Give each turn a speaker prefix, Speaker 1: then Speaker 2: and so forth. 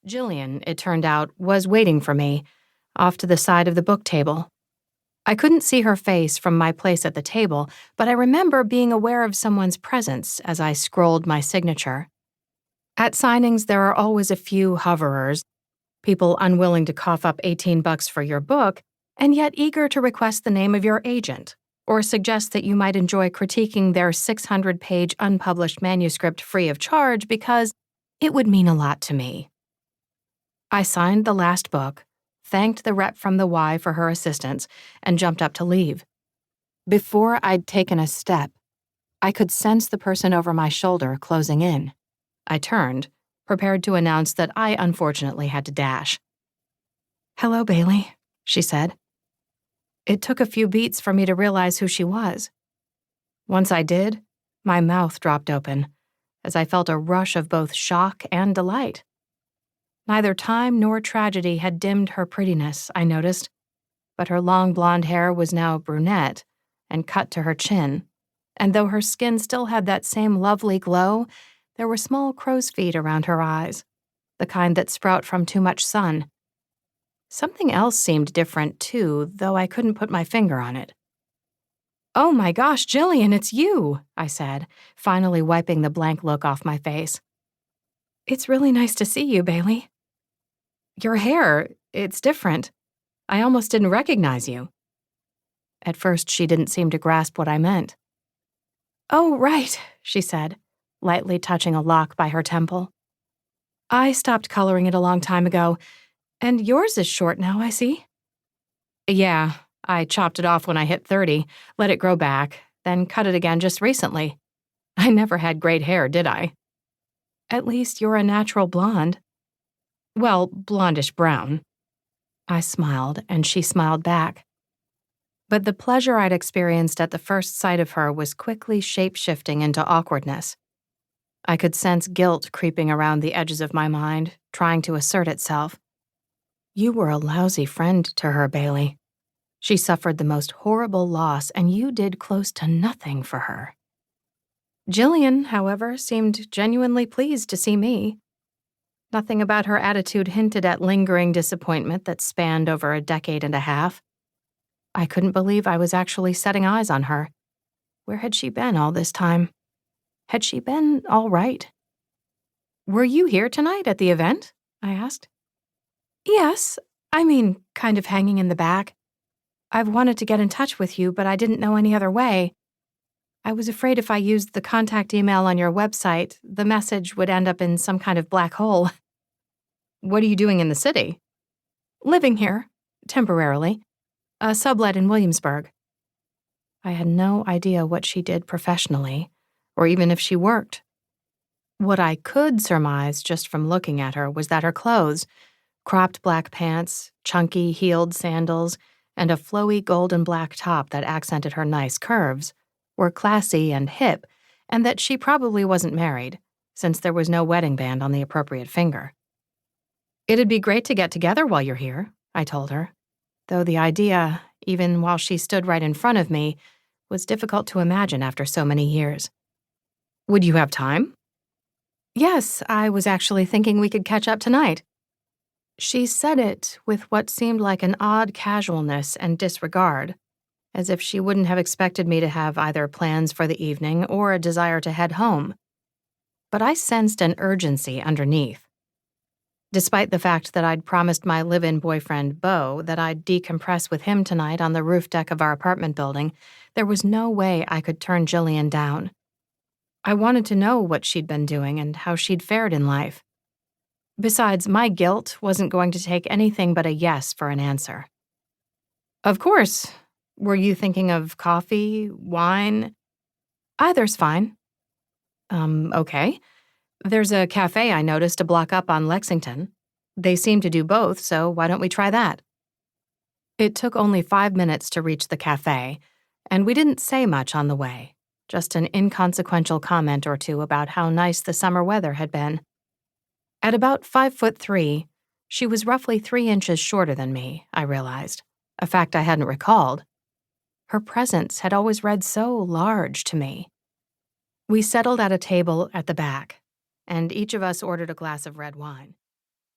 Speaker 1: Jillian, it turned out, was waiting for me, off to the side of the book table. I couldn't see her face from my place at the table, but I remember being aware of someone's presence as I scrolled my signature. At signings, there are always a few hoverers, people unwilling to cough up $18 for your book, and yet eager to request the name of your agent, or suggest that you might enjoy critiquing their 600-page unpublished manuscript free of charge because it would mean a lot to me. I signed the last book, thanked the rep from the Y for her assistance, and jumped up to leave. Before I'd taken a step, I could sense the person over my shoulder closing in. I turned, prepared to announce that I unfortunately had to dash. "Hello, Bailey," she said. It took a few beats for me to realize who she was. Once I did, my mouth dropped open, as I felt a rush of both shock and delight. Neither time nor tragedy had dimmed her prettiness, I noticed, but her long blonde hair was now brunette and cut to her chin, and though her skin still had that same lovely glow, there were small crow's feet around her eyes, the kind that sprout from too much sun. Something else seemed different, too, though I couldn't put my finger on it. "Oh my gosh, Jillian, it's you," I said, finally wiping the blank look off my face. "It's really nice to see you, Bailey. Your hair, it's different. I almost didn't recognize you." At first, she didn't seem to grasp what I meant. "Oh, right," she said, lightly touching a lock by her temple. "I stopped coloring it a long time ago, and yours is short now, I see." "Yeah, I chopped it off when I hit 30, let it grow back, then cut it again just recently. I never had great hair, did I?" "At least you're a natural blonde." "Well, blondish brown." I smiled, and she smiled back. But the pleasure I'd experienced at the first sight of her was quickly shape-shifting into awkwardness. I could sense guilt creeping around the edges of my mind, trying to assert itself. "You were a lousy friend to her, Bailey. She suffered the most horrible loss, and you did close to nothing for her." Jillian, however, seemed genuinely pleased to see me. Nothing about her attitude hinted at lingering disappointment that spanned over a decade and a half. I couldn't believe I was actually setting eyes on her. Where had she been all this time? Had she been all right? "Were you here tonight at the event?" I asked. "Yes, I mean, kind of hanging in the back. I've wanted to get in touch with you, but I didn't know any other way. I was afraid if I used the contact email on your website, the message would end up in some kind of black hole." "What are you doing in the city?" "Living here, temporarily. A sublet in Williamsburg." I had no idea what she did professionally, or even if she worked. What I could surmise just from looking at her was that her clothes, cropped black pants, chunky heeled sandals, and a flowy gold and black top that accented her nice curves, were classy and hip, and that she probably wasn't married, since there was no wedding band on the appropriate finger. "It'd be great to get together while you're here," I told her, though the idea, even while she stood right in front of me, was difficult to imagine after so many years. "Would you have time?" "Yes, I was actually thinking we could catch up tonight." She said it with what seemed like an odd casualness and disregard, as if she wouldn't have expected me to have either plans for the evening or a desire to head home. But I sensed an urgency underneath. Despite the fact that I'd promised my live-in boyfriend, Beau, that I'd decompress with him tonight on the roof deck of our apartment building, there was no way I could turn Jillian down. I wanted to know what she'd been doing and how she'd fared in life. Besides, my guilt wasn't going to take anything but a yes for an answer. "Of course. Were you thinking of coffee, wine?" "Either's fine." Okay. There's a cafe I noticed a block up on Lexington. They seem to do both, so why don't we try that?" It took only 5 minutes to reach the cafe, and we didn't say much on the way, just an inconsequential comment or two about how nice the summer weather had been. At about 5'3", she was roughly 3 inches shorter than me, I realized, a fact I hadn't recalled. Her presence had always read so large to me. We settled at a table at the back, and each of us ordered a glass of red wine.